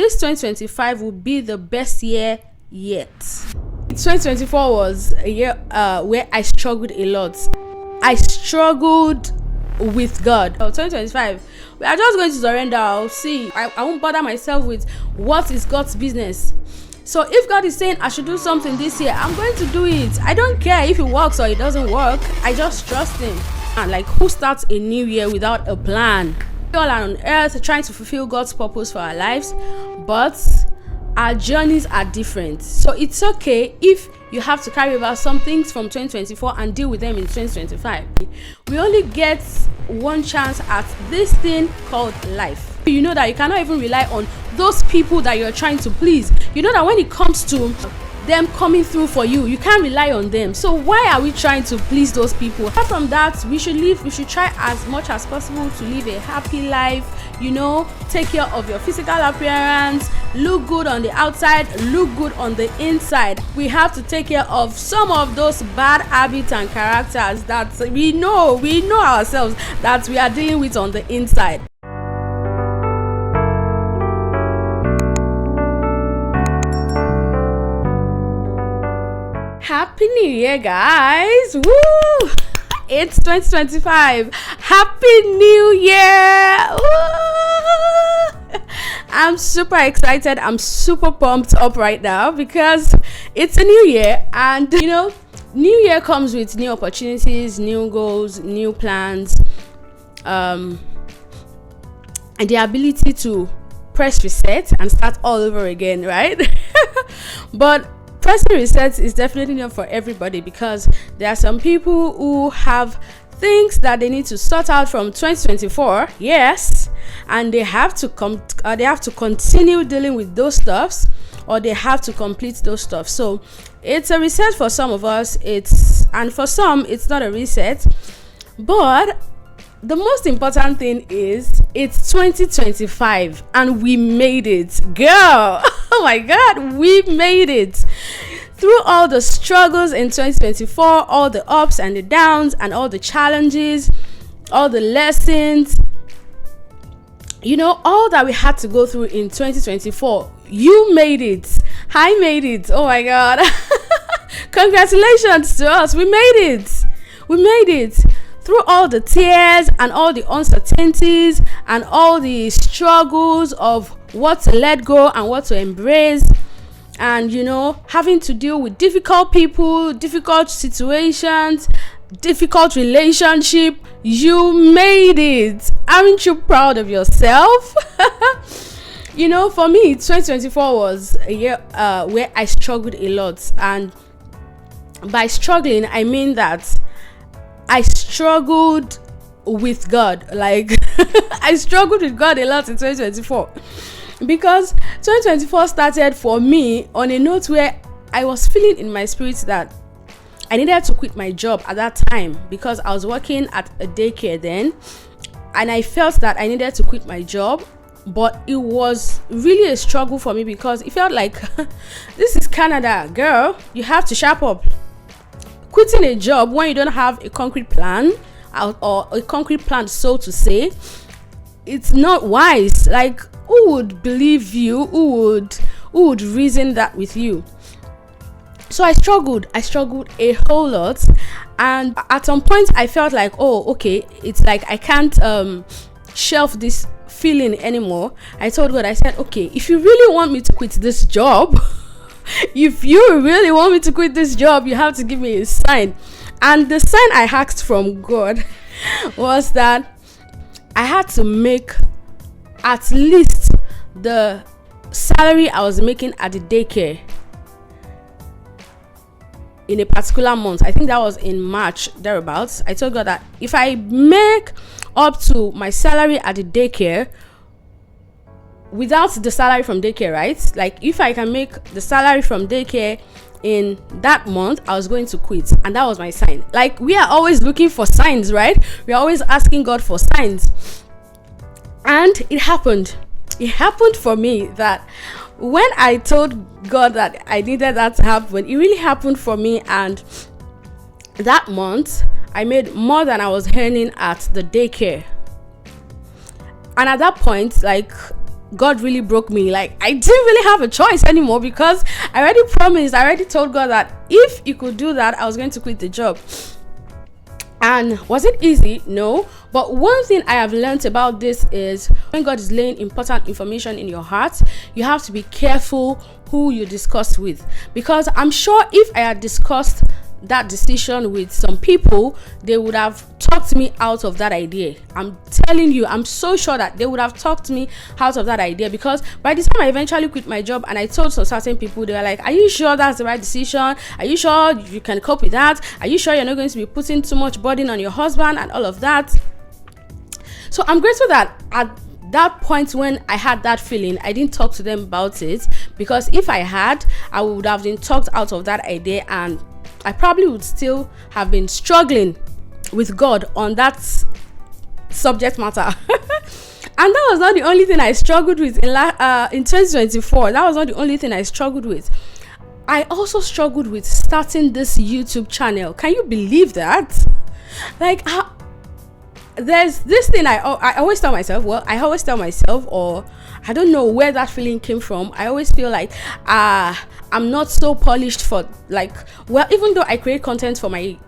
this 2025 will be the best year yet. 2024 was a year where I struggled a lot. I struggled with God. 2025, we are just going to surrender. I'll see. I won't bother myself with what is God's business. So if God is saying I should do something this year, I'm going to do it. I don't care if it works or it doesn't work. I just trust him. And like, who starts a new year without a plan? We all are on earth trying to fulfill God's purpose for our lives, but our journeys are different. So it's okay if you have to carry over some things from 2024 and deal with them in 2025. We only get one chance at this thing called life. You know that you cannot even rely on those people that you're trying to please. You know that when it comes to them coming through for you, you can't rely on them. So why are we trying to please those people? Apart from that, we should try as much as possible to live a happy life, take care of your physical appearance, look good on the outside, look good on the inside. We have to take care of some of those bad habits and characters that we know ourselves that we are dealing with on the inside. Happy New Year, guys! Woo! It's 2025. Happy New Year! Woo! I'm super excited. I'm super pumped up right now because it's a new year, and new year comes with new opportunities, new goals, new plans, and the ability to press reset and start all over again, right? But pressing reset is definitely not for everybody, because there are some people who have things that they need to sort out from 2024, yes, and they have to continue dealing with those stuffs, or they have to complete those stuff. So it's a reset for some of us, and for some it's not a reset. But the most important thing is it's 2025 and we made it, girl. Oh my God, we made it. Through all the struggles in 2024, all the ups and the downs and all the challenges, all the lessons, all that we had to go through in 2024, you made it. I made it. Oh my God. Congratulations to us. We made it. We made it. Through all the tears and all the uncertainties and all the struggles of what to let go and what to embrace, and having to deal with difficult people, difficult situations, difficult relationship, you made it. Aren't you proud of yourself? For me, 2024 was a year where I struggled a lot, and by struggling I mean that I struggled with God. Like I struggled with God a lot in 2024, because 2024 started for me on a note where I was feeling in my spirit that I needed to quit my job at that time, because I was working at a daycare then, and I felt that I needed to quit my job. But it was really a struggle for me, because it felt like this is Canada, girl, you have to sharp up. Quitting a job when you don't have a concrete plan, or a concrete plan, so to say, it's not wise. Like, who would believe you? Who would reason that with you? So I struggled a whole lot, and at some point I felt like, oh, okay, it's like I can't shelf this feeling anymore. I told God, I said, okay, if you really want me to quit this job, if you really want me to quit this job, you have to give me a sign. And the sign I asked from God was that I had to make at least the salary I was making at the daycare in a particular month. I think that was in March, thereabouts. I told God that if I make up to my salary at the daycare without the salary from daycare, right? Like, if I can make the salary from daycare in that month, I was going to quit. And that was my sign. Like, we are always looking for signs, right? We are always asking God for signs. And it happened. It happened for me that when I told God that I needed that to happen, it really happened for me. And that month, I made more than I was earning at the daycare. And at that point, like, God really broke me. Like, I didn't really have a choice anymore, because I already told God that if he could do that, I was going to quit the job. And was it easy? No. But one thing I have learned about this is, when God is laying important information in your heart, you have to be careful who you discuss with. Because I'm sure if I had discussed that decision with some people, they would have talked me out of that idea. I'm telling you, I'm so sure that they would have talked me out of that idea, because by the time I eventually quit my job and I told some certain people, they were like, are you sure that's the right decision? Are you sure you can cope with that? Are you sure you're not going to be putting too much burden on your husband and all of that? So I'm grateful that at that point, when I had that feeling, I didn't talk to them about it, because if I had, I would have been talked out of that idea, and I probably would still have been struggling with God on that subject matter. And that was not the only thing I struggled with in 2024. That was not the only thing I struggled with. I also struggled with starting this YouTube channel. Can you believe that? Like, there's this thing I always tell myself. Well, I always tell myself, or I don't know where that feeling came from. I always feel like I'm not so polished for, like, well, even though I create content for my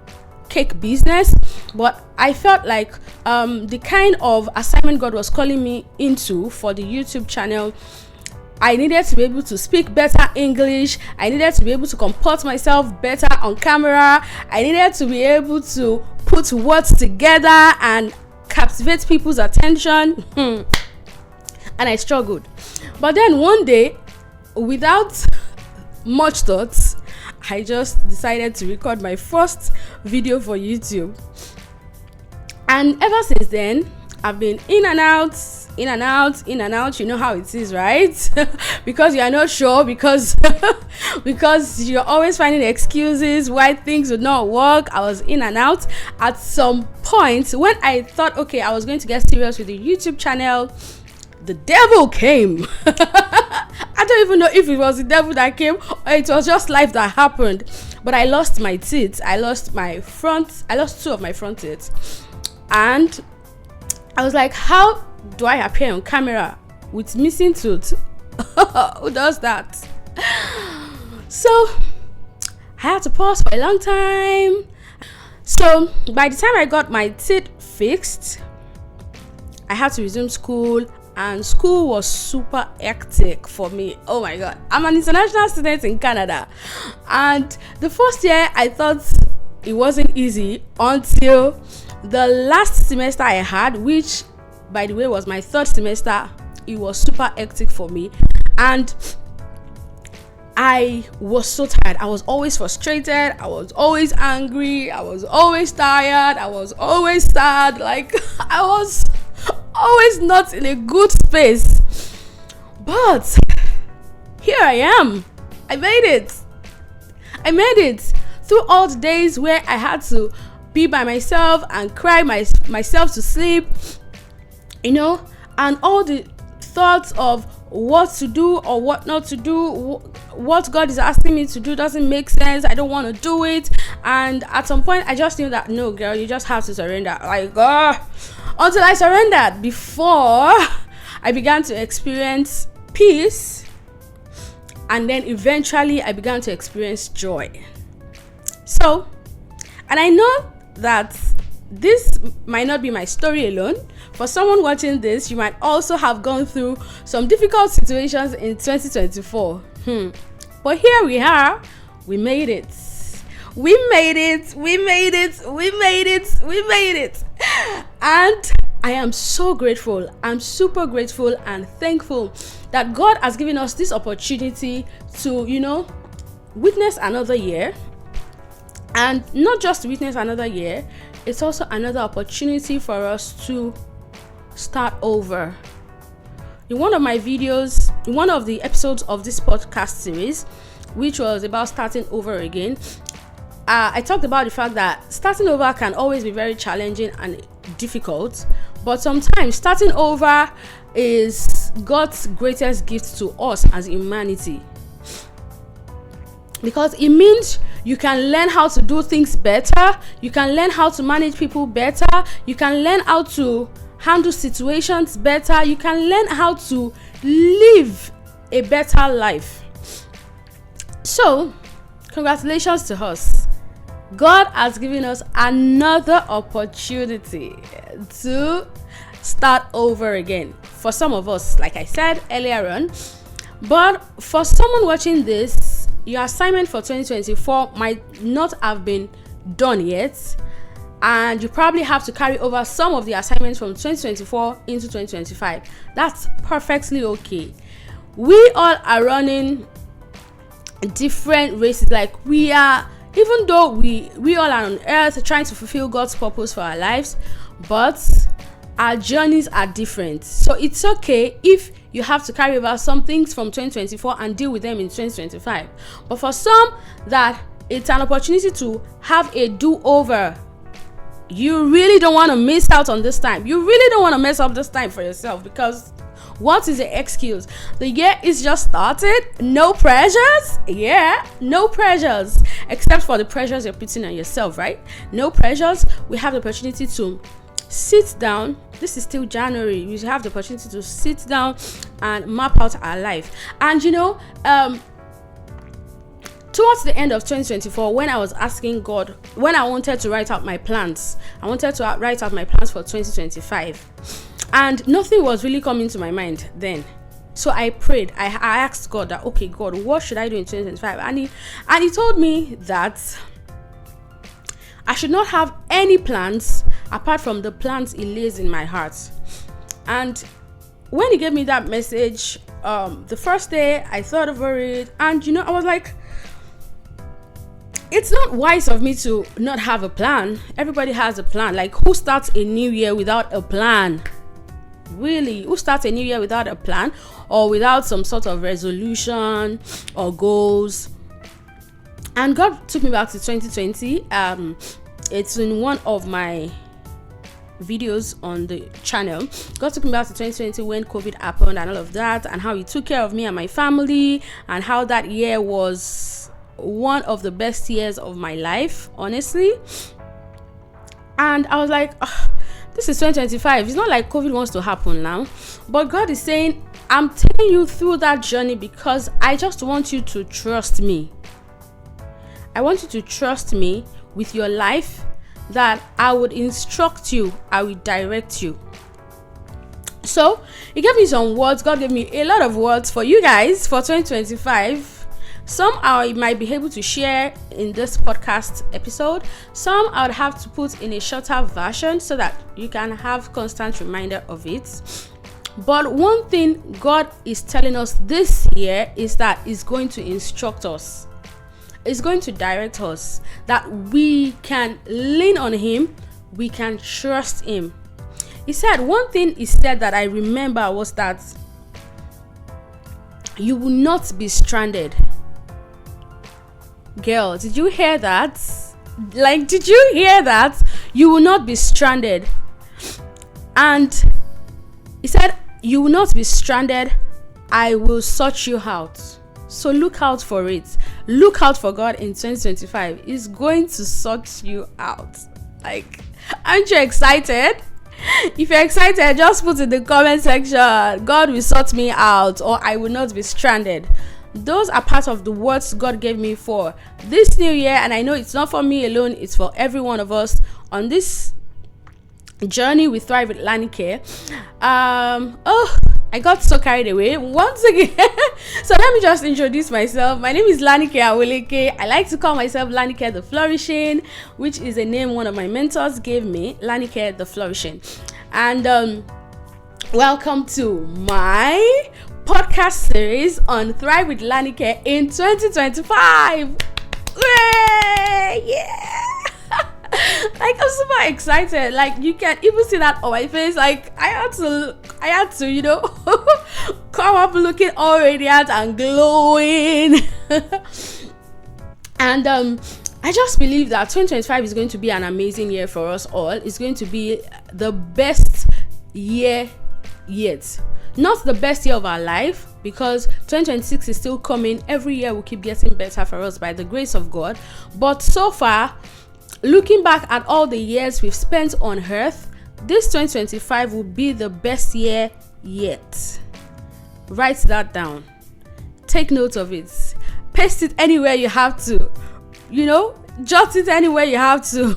cake business, but I felt like the kind of assignment God was calling me into for the YouTube channel, I needed to be able to speak better English. I needed to be able to comport myself better on camera. I needed to be able to put words together and captivate people's attention. And I struggled. But then one day, without much thoughts, I just decided to record my first video for YouTube. And ever since then, I've been in and out. You know how it is, right? Because you are not sure, because you're always finding excuses why things would not work. I was in and out. At some point, when I thought, okay, I was going to get serious with the YouTube channel, the devil came. I don't even know if it was the devil that came or it was just life that happened. But I lost my teeth. I lost two of my front teeth. And I was like, how do I appear on camera with missing tooth? Who does that? So I had to pause for a long time. So by the time I got my teeth fixed, I had to resume school, and school was super hectic for me. Oh my god, I'm an international student in Canada, and the first year I thought it wasn't easy until the last semester I had, which by the way was my third semester. It was super hectic for me, and I was so tired. I was always frustrated. I was always angry. I was always tired. I was always sad. Like, I was always not in a good space. But here I am. I made it through all the days where I had to be by myself and cry myself to sleep, and all the thoughts of what to do or what not to do, what God is asking me to do doesn't make sense. I don't want to do it. And at some point I just knew that, no girl, you just have to surrender. Like, until I surrendered, before I began to experience peace, and then eventually I began to experience joy. So, and I know that this might not be my story alone. For someone watching this, you might also have gone through some difficult situations in 2024. But here we are. We made it. And I am so grateful. I'm super grateful and thankful that God has given us this opportunity to, witness another year. And not just witness another year, it's also another opportunity for us to start over. In one of my videos, in one of the episodes of this podcast series, which was about starting over again, I talked about the fact that starting over can always be very challenging and difficult, but sometimes starting over is God's greatest gift to us as humanity, because it means you can learn how to do things better, you can learn how to manage people better, you can learn how to handle situations better. You can learn how to live a better life. So, congratulations to us. God has given us another opportunity to start over again. For some of us, like I said earlier on, but for someone watching this, your assignment for 2024 might not have been done yet, and you probably have to carry over some of the assignments from 2024 into 2025. That's perfectly okay. We all are running different races. Like, we are, even though we all are on earth trying to fulfill God's purpose for our lives, but our journeys are different. So it's okay if you have to carry over some things from 2024 and deal with them in 2025. But for some, that it's an opportunity to have a do-over. You really don't want to miss out on this time. You really don't want to mess up this time for yourself, because what is the excuse? The year is just started. No pressures. Yeah, no pressures. Except for the pressures you're putting on yourself, right? No pressures. We have the opportunity to sit down. This is still January. We have the opportunity to sit down and map out our life. And towards the end of 2024, when I was asking God, when I wanted to write out my plans, I wanted to write out my plans for 2025. And nothing was really coming to my mind then. So I prayed. I asked God that, okay, God, what should I do in 2025? And he told me that I should not have any plans apart from the plans he lays in my heart. And when he gave me that message, the first day I thought over it, and I was like, it's not wise of me to not have a plan. Everybody has a plan. Like, who starts a new year without a plan? Really, who starts a new year without a plan or without some sort of resolution or goals? And God took me back to 2020. It's in one of my videos on the channel. God took me back to 2020 when COVID happened and all of that, and how he took care of me and my family, and how that year was one of the best years of my life, honestly. And I was like, this is 2025. It's not like COVID wants to happen now. But God is saying, I'm taking you through that journey because I just want you to trust me. I want you to trust me with your life, that I would instruct you, I will direct you. So he gave me some words. God gave me a lot of words for you guys for 2025. Some I might be able to share in this podcast episode. Some I would have to put in a shorter version so that you can have constant reminder of it. But one thing God is telling us this year is that He's going to instruct us. It's going to direct us, that we can lean on Him, we can trust Him. He said, one thing He said that I remember was that you will not be stranded. Girl, did you hear that? Like, did you hear that? You will not be stranded. And He said, you will not be stranded. I will sort you out. So look out for it. Look out for God in 2025. He's going to sort you out. Like, aren't you excited? If you're excited, just put in the comment section, God will sort me out, or I will not be stranded. Those are part of the words God gave me for this new year, and I know it's not for me alone, it's for every one of us on this journey we Thrive with Lanike. I got so carried away once again. So let me just introduce myself. My name is Lanike Awoleke. I like to call myself Lanike the Flourishing, which is a name one of my mentors gave me, Lanike the Flourishing. And welcome to my podcast series on Thrive with Lanike in 2025. Yay! Yeah! Like, I'm super excited. Like, you can even see that on my face. Like, I had to come up looking all radiant and glowing. And I just believe that 2025 is going to be an amazing year for us all. It's going to be the best year yet. Not the best year of our life, because 2026 is still coming. Every year will keep getting better for us by the grace of God. But so far, looking back at all the years we've spent on earth, this 2025 will be the best year yet. Write that down. Take note of it. Paste it anywhere you have to. Jot it anywhere you have to.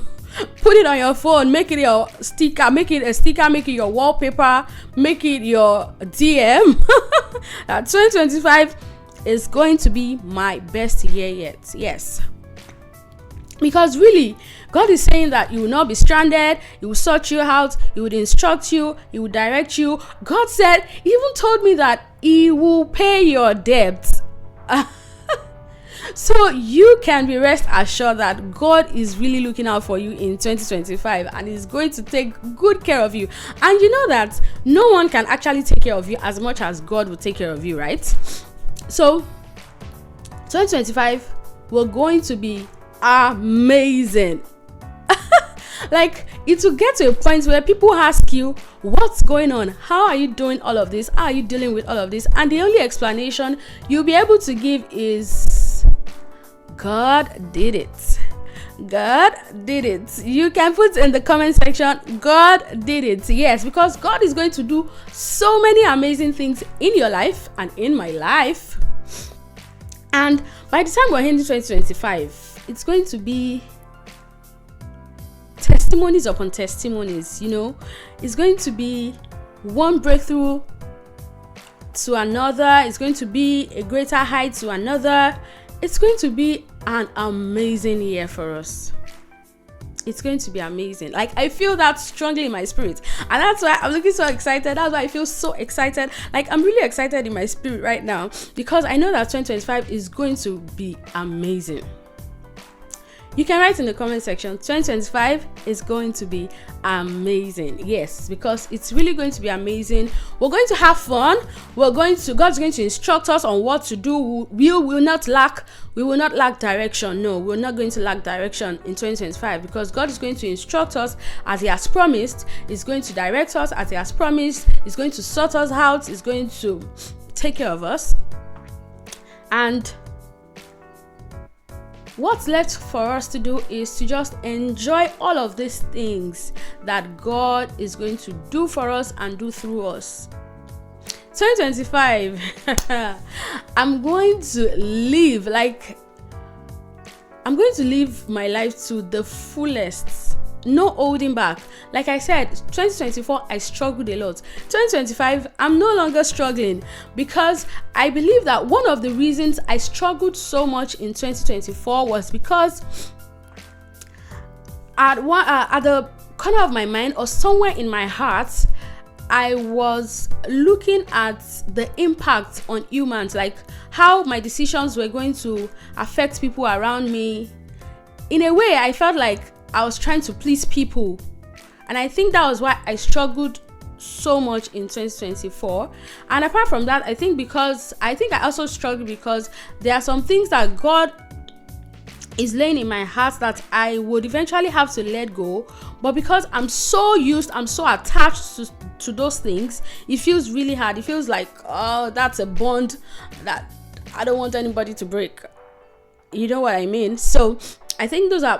Put it on your phone. Make it your sticker. Make it a sticker. Make it your wallpaper. Make it your DM. That 2025 is going to be my best year yet. Yes. Because really, God is saying that you will not be stranded. He will sort you out. He would instruct you. He will direct you. God said, He even told me that He will pay your debts. So you can be rest assured that God is really looking out for you in 2025 and is going to take good care of you. And you know that no one can actually take care of you as much as God will take care of you, right? So 2025, we're going to be amazing. Like, it will get to a point where people ask you, what's going on? How are you doing all of this? How are you dealing with all of this? And the only explanation you'll be able to give is, God did it. God did it. You can put in the comment section, God did it. Yes, because God is going to do so many amazing things in your life and in my life. And by the time we're in 2025, it's going to be testimonies upon testimonies. It's going to be one breakthrough to another. It's going to be a greater height to another. It's going to be an amazing year for us. It's going to be amazing. Like, I feel that strongly in my spirit, and that's why I'm looking so excited. That's why I feel so excited. Like, I'm really excited in my spirit right now, because I know that 2025 is going to be amazing. You can write in the comment section, 2025 is going to be amazing. Yes, because it's really going to be amazing. We're going to have fun. God's going to instruct us on what to do. We will not lack direction. No, we're not going to lack direction in 2025, because God is going to instruct us as He has promised. He's going to direct us as He has promised. He's going to sort us out. He's going to take care of us. And what's left for us to do is to just enjoy all of these things that God is going to do for us and do through us. 2025, I'm going to live my life to the fullest. No holding back. Like I said, 2024, I struggled a lot. 2025, I'm no longer struggling, because I believe that one of the reasons I struggled so much in 2024 was because at the corner of my mind, or somewhere in my heart, I was looking at the impact on humans, like how my decisions were going to affect people around me. In a way, I felt like I was trying to please people, and I think that was why I struggled so much in 2024. And apart from that, I think I also struggled because there are some things that God is laying in my heart that I would eventually have to let go, but because I'm so attached to those things, it feels really hard. It feels like, oh, that's a bond that I don't want anybody to break. You know what I mean? So I think those are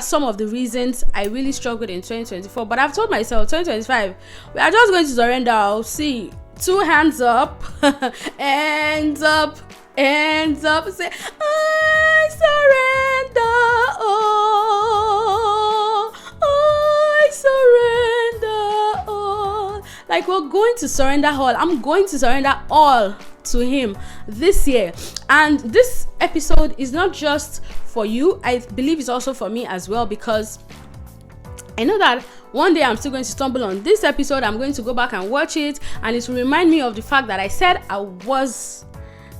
some of the reasons I really struggled in 2024. But I've told myself, 2025, we are just going to surrender. I'll see 2 hands up, hands up, hands up. Say, I surrender all. I surrender all. Like, we're going to surrender all. I'm going to surrender all to Him this year. And this episode is not just for you. I believe it's also for me as well, because I know that one day I'm still going to stumble on this episode. I'm going to go back and watch it, and it will remind me of the fact that I said I was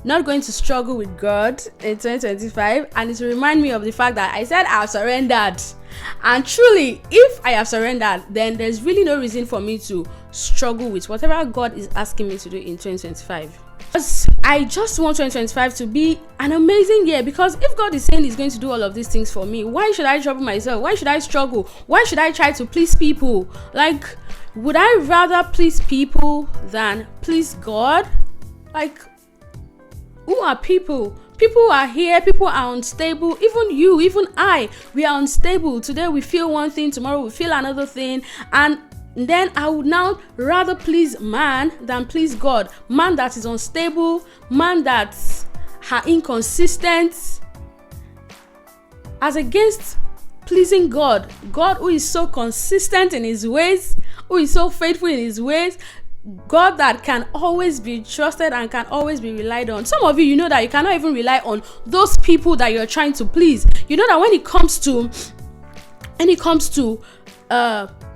not going to struggle with God in 2025, and it will remind me of the fact that I said I've surrendered. And truly, if I have surrendered, then there's really no reason for me to struggle with whatever God is asking me to do in 2025. Because I just want 2025 to be an amazing year, because if God is saying He's going to do all of these things for me, why should I trouble myself? Why should I struggle? Why should I try to please people? Like, would I rather please people than please God? Like, who are people? People are here. People are unstable. Even you, even I, we are unstable. Today we feel one thing, tomorrow we feel another thing. And then I would now rather please man than please God. Man that is unstable, man that's inconsistent, as against pleasing God. God who is so consistent in his ways, who is so faithful in his ways, God that can always be trusted and can always be relied on. Some of you, you know that you cannot even rely on those people that you're trying to please. You know that when it comes to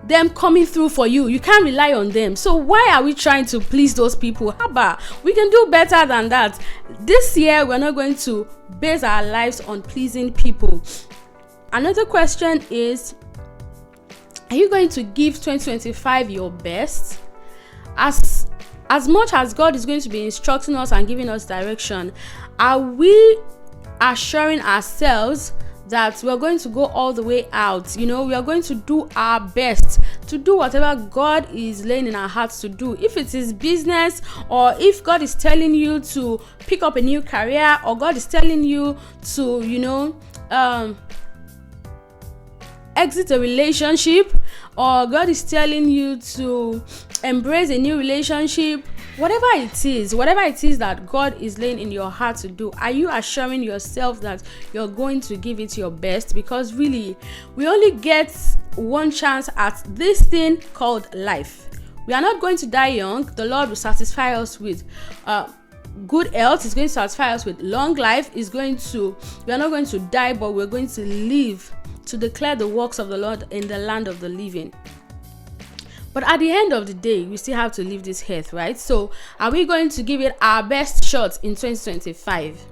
them coming through for you, you can't rely on them. So why are we trying to please those people? Haba, we can do better than that. This year, we're not going to base our lives on pleasing people. Another question is, are you going to give 2025 your best? As much as God is going to be instructing us and giving us direction, are we assuring ourselves that we're going to go all the way out? We are going to do our best to do whatever God is laying in our hearts to do. If it is business, or if God is telling you to pick up a new career, or God is telling you to, exit a relationship, or God is telling you to embrace a new relationship, whatever it is that God is laying in your heart to do, are you assuring yourself that you're going to give it your best? Because really, we only get one chance at this thing called life. We are not going to die young. The Lord will satisfy us with good health. Is going to satisfy us with long life. We are not going to die, but we're going to live to declare the works of the Lord in the land of the living. But at the end of the day, we still have to leave this earth, right? So are we going to give it our best shot in 2025?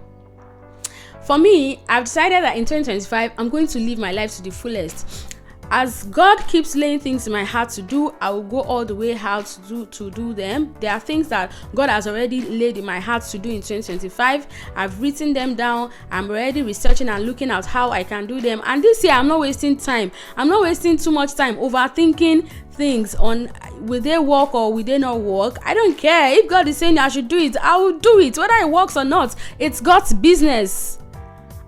For me, I've decided that in 2025, I'm going to live my life to the fullest. As God keeps laying things in my heart to do, I will go all the way out to do them. There are things that God has already laid in my heart to do in 2025. I've written them down. I'm already researching and looking at how I can do them. And this year, I'm not wasting time. I'm not wasting too much time overthinking things on will they work or will they not work. I don't care. If God is saying I should do it, I will do it, whether it works or not. It's God's business.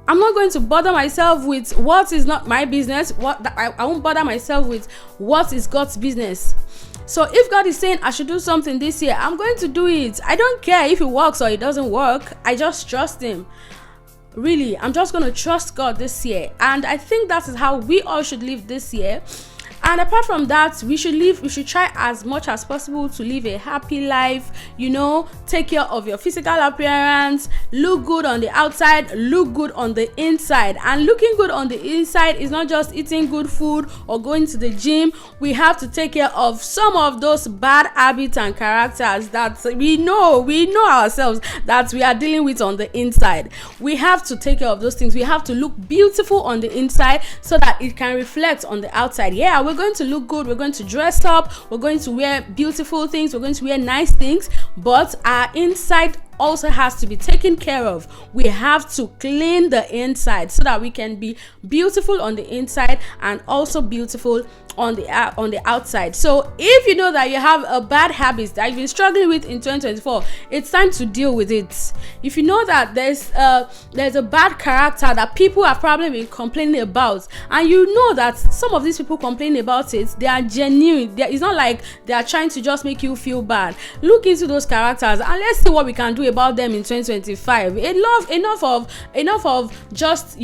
I'm not going to bother myself with what is not my business. I won't bother myself with what is God's business. So if God is saying I should do something this year, I'm going to do it. I don't care if it works or it doesn't work. I just trust him. Really, I'm just going to trust God this year. And I think that is how we all should live this year. And apart from that, we should try as much as possible to live a happy life, take care of your physical appearance, look good on the outside, look good on the inside. And looking good on the inside is not just eating good food or going to the gym. We have to take care of some of those bad habits and characters that we know ourselves that we are dealing with on the inside. We have to take care of those things. We have to look beautiful on the inside so that it can reflect on the outside. Yeah, we're going to look good, we're going to dress up, we're going to wear beautiful things, we're going to wear nice things, but our inside also has to be taken care of. We have to clean the inside so that we can be beautiful on the inside and also beautiful on the outside. So if you know that you have a bad habit that you've been struggling with in 2024, it's time to deal with it. If you know that there's a bad character that people have probably been complaining about, and you know that some of these people complaining about it, they are genuine. It's not like they are trying to just make you feel bad. Look into those characters and let's see what we can do about them in 2025. Enough of just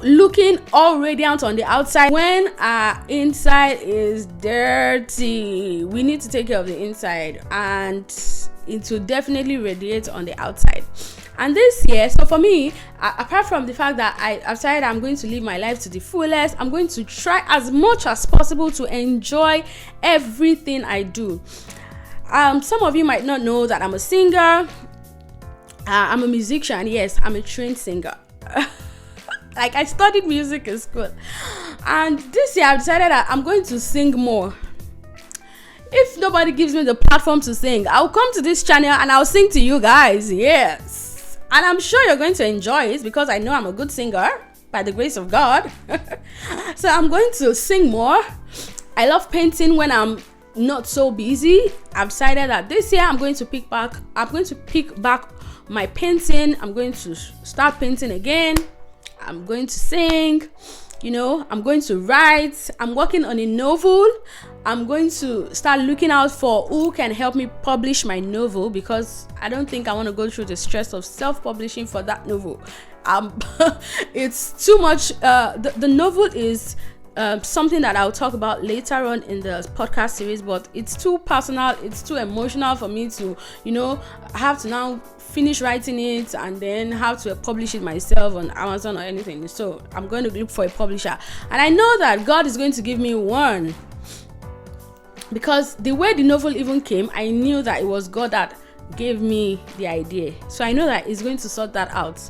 looking all radiant on the outside when our inside is dirty. We need to take care of the inside, and it will definitely radiate on the outside. And this year, so for me, apart from the fact that I've decided I'm going to live my life to the fullest, I'm going to try as much as possible to enjoy everything I do. Some of you might not know that I'm a singer. I'm a musician. Yes, I'm a trained singer. Like, I studied music in school. And this year I've decided that I'm going to sing more. If nobody gives me the platform to sing, I'll come to this channel and I'll sing to you guys. Yes. And I'm sure you're going to enjoy it because I know I'm a good singer by the grace of God. So I'm going to sing more. I love painting when I'm not so busy. I've decided that this year I'm going to pick back my painting. I'm going to start painting again. I'm going to sing. I'm going to write. I'm working on a novel. I'm going to start looking out for who can help me publish my novel, because I don't think I want to go through the stress of self-publishing for that novel. It's too much. The novel is something that I'll talk about later on in the podcast series, but it's too personal, it's too emotional for me to, have to now finish writing it and then have to publish it myself on Amazon or anything. So I'm going to look for a publisher, and I know that God is going to give me one, because the way the novel even came, I knew that it was God that gave me the idea. So I know that He's going to sort that out.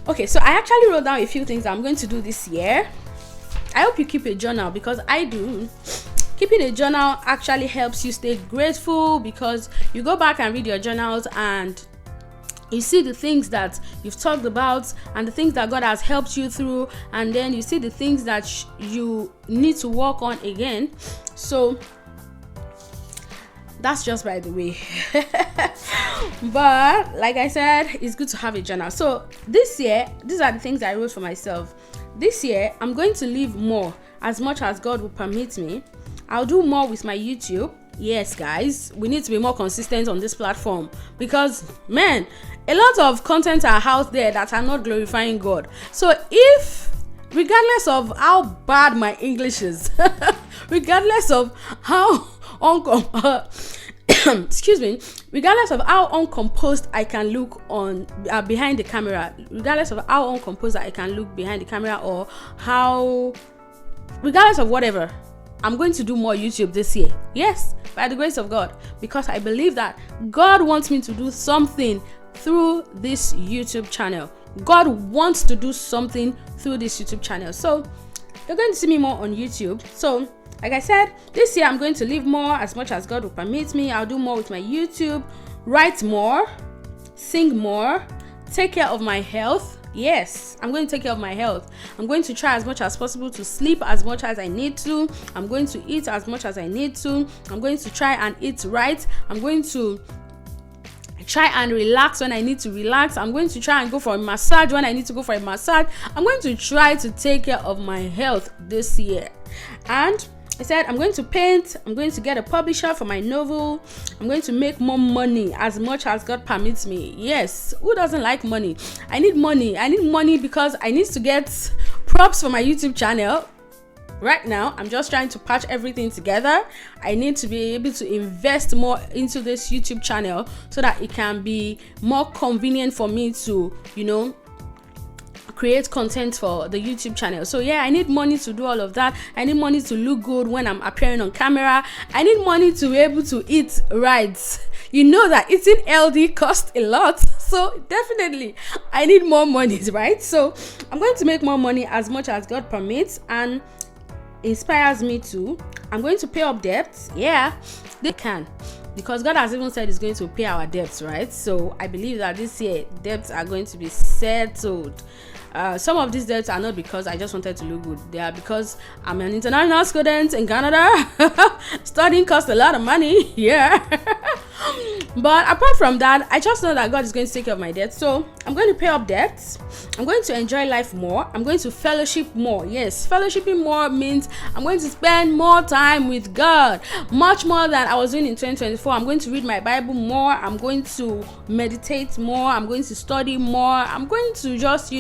Okay, so I actually wrote down a few things I'm going to do this year. I hope you keep a journal, because I do. Keeping a journal actually helps you stay grateful, because you go back and read your journals and you see the things that you've talked about and the things that God has helped you through, and then you see the things that you need to work on again. So that's just by the way. But like I said, it's good to have a journal. So this year, these are the things I wrote for myself. This year, I'm going to live more as much as God will permit me. I'll do more with my YouTube. Yes, guys, we need to be more consistent on this platform, because, man, a lot of content are out there that are not glorifying God. So if, regardless of how bad my English is, regardless of how regardless of how uncomposed I can look on behind the camera, regardless of how uncomposed I can look behind the camera, or regardless of whatever, I'm going to do more YouTube this year. Yes, by the grace of God, because I believe that God wants me to do something through this YouTube channel. God wants to do something through this YouTube channel. So you're going to see me more on YouTube. So like I said, this year I'm going to live more as much as God will permit me. I'll do more with my YouTube, write more, sing more, take care of my health. Yes, I'm going to take care of my health. I'm going to try as much as possible to sleep as much as I need to. I'm going to eat as much as I need to. I'm going to try and eat right. I'm going to try and relax when I need to relax. I'm going to try and go for a massage when I need to go for a massage. I'm going to try to take care of my health this year. And I said I'm going to paint. I'm going to get a publisher for my novel. I'm going to make more money as much as God permits me. Yes, who doesn't like money? I need money. I need money because I need to get props for my YouTube channel. Right now, I'm just trying to patch everything together. I need to be able to invest more into this YouTube channel so that it can be more convenient for me to, create content for the YouTube channel. So yeah, I need money to do all of that. I need money to look good when I'm appearing on camera. I need money to be able to eat right. You know that eating healthy costs a lot. So definitely I need more money, right? So I'm going to make more money as much as God permits and inspires me to. I'm going to pay up debts. Yeah, they can, because God has even said He's going to pay our debts, right? So I believe that this year debts are going to be settled. Some of these debts are not because I just wanted to look good. They are because I'm an international student in Canada. Studying costs a lot of money. Yeah. But apart from that, I just know that God is going to take care of my debts. So I'm going to pay up debts. I'm going to enjoy life more. I'm going to fellowship more. Yes, fellowshipping more means I'm going to spend more time with God, much more than I was doing in 2024. I'm going to read my Bible more. I'm going to meditate more. I'm going to study more. I'm going to just,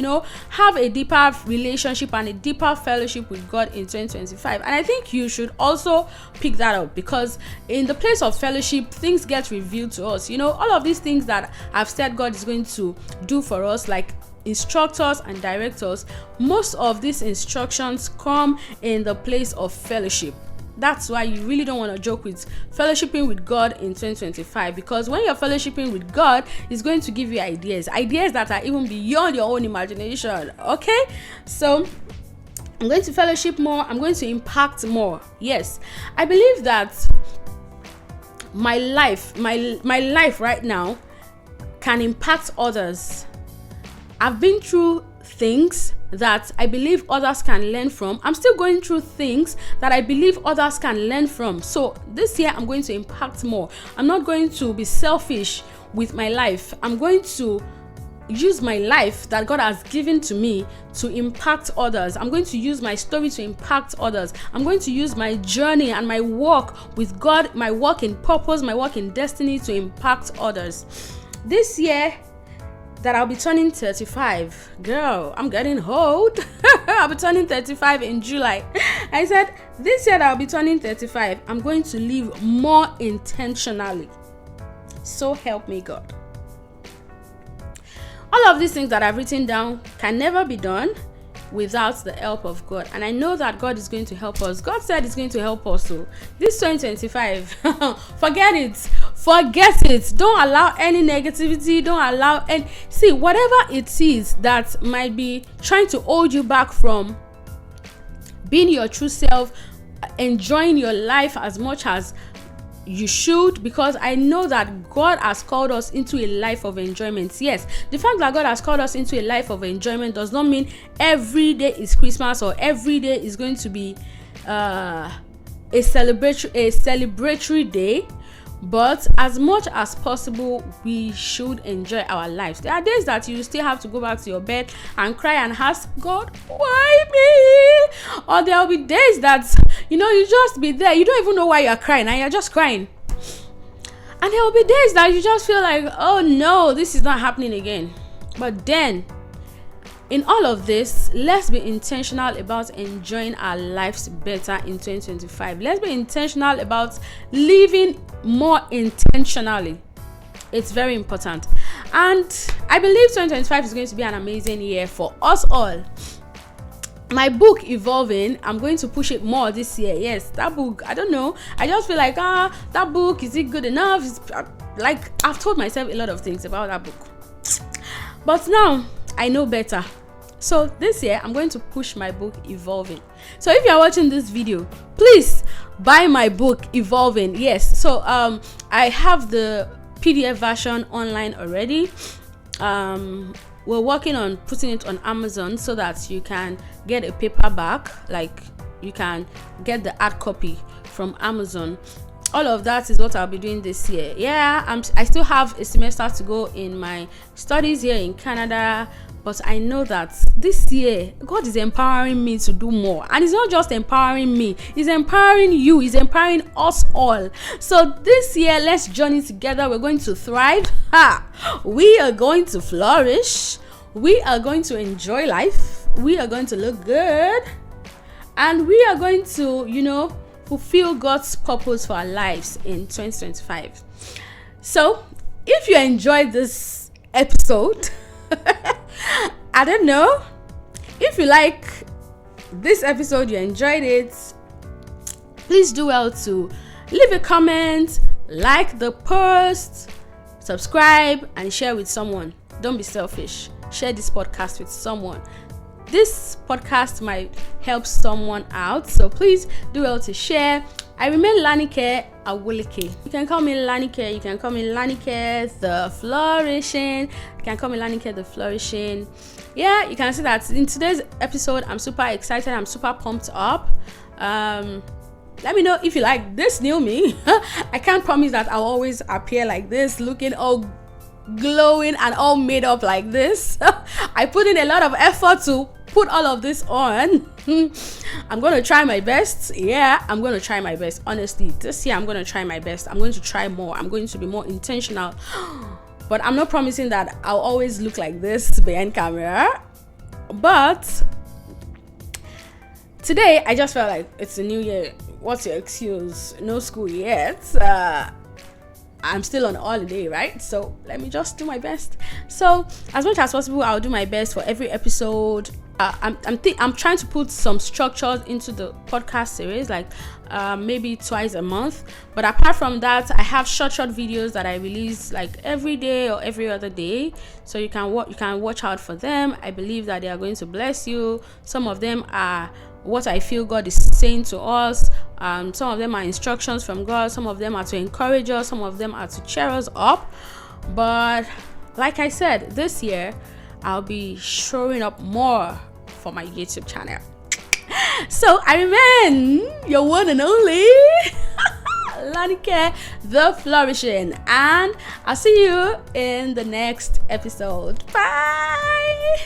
have a deeper relationship and a deeper fellowship with God in 2025. And I think you should also pick that up, because in the place of fellowship, things get revealed to us. All of these things that I've said God is going to do for us, like instructors and directors, most of these instructions come in the place of fellowship. That's why you really don't want to joke with fellowshipping with God in 2025, because when you're fellowshipping with God, He's going to give you ideas that are even beyond your own imagination. Okay, so I'm going to fellowship more. I'm going to impact more. Yes, I believe that my life right now can impact others. I've been through things that I believe others can learn from. I'm still going through things that I believe others can learn from. So this year I'm going to impact more. I'm not going to be selfish with my life. I'm going to use my life that God has given to me to impact others. I'm going to use my story to impact others. I'm going to use my journey and my walk with God, my walk in purpose, my walk in destiny to impact others. This year that I'll be turning 35, girl, I'm getting old. I'll be turning 35 in July. I said, this year that I'll be turning 35, I'm going to live more intentionally. So help me God. All of these things that I've written down can never be done without the help of God. And I know that God is going to help us. God said He's going to help us. So this 2025, forget it. Forget it. Don't allow any negativity. Don't allow any... See, whatever it is that might be trying to hold you back from being your true self, enjoying your life as much as you should, because I know that God has called us into a life of enjoyment. Yes, the fact that God has called us into a life of enjoyment does not mean every day is Christmas or every day is going to be a celebratory day. But as much as possible, we should enjoy our lives. There are days that you still have to go back to your bed and cry and ask God, why me? Or there will be days that, you just be there. You don't even know why you're crying and you're just crying. And there will be days that you just feel like, oh no, this is not happening again. But then, in all of this, let's be intentional about enjoying our lives better in 2025. Let's be intentional about living more intentionally. It's very important. And I believe 2025 is going to be an amazing year for us all. My book, Evolving, I'm going to push it more this year. Yes, that book, I don't know. I just feel like, that book, is it good enough? I've told myself a lot of things about that book. But now, I know better. So this year, I'm going to push my book, Evolving. So if you're watching this video, please buy my book, Evolving. Yes, so I have the PDF version online already. We're working on putting it on Amazon so that you can get a paperback, like you can get the hard copy from Amazon. All of that is what I'll be doing this year. Yeah, I still have a semester to go in my studies here in Canada. But I know that this year, God is empowering me to do more. And He's not just empowering me, He's empowering you, He's empowering us all. So this year, let's journey together. We're going to thrive. We are going to flourish. We are going to enjoy life. We are going to look good. And we are going to, fulfill God's purpose for our lives in 2025. So if you enjoyed this episode, I don't know if you like this episode, you enjoyed it, please do well to leave a comment, like the post, subscribe, and share with someone. Don't be selfish. Share this podcast with someone. This podcast might help someone out, so please do well to share. I remain Lanike Awolike. You can call me Lanike. You can call me Lanike the Flourishing. You can call me Lanike the Flourishing. Yeah, you can see that in today's episode, I'm super excited. I'm super pumped up. Let me know if you like this new me. I can't promise that I'll always appear like this, looking all glowing and all made up like this. I put in a lot of effort to put all of this on. I'm going to try my best. Yeah, I'm going to try my best. Honestly, this year I'm going to try my best. I'm going to try more. I'm going to be more intentional. But I'm not promising that I'll always look like this behind camera. But today I just felt like it's a new year. What's your excuse? No school yet. I'm still on holiday, right? So let me just do my best. So as much as possible, I'll do my best for every episode. I'm trying to put some structures into the podcast series, like maybe twice a month. But apart from that, I have short videos that I release like every day or every other day, so you can watch out for them. I believe that they are going to bless you. Some of them are what I feel God is saying to us. Some of them are instructions from God. Some of them are to encourage us. Some of them are to cheer us up. But like I said, this year I'll be showing up more for my YouTube channel. So I remain your one and only Lanike the Flourishing, and I'll see you in the next episode. Bye.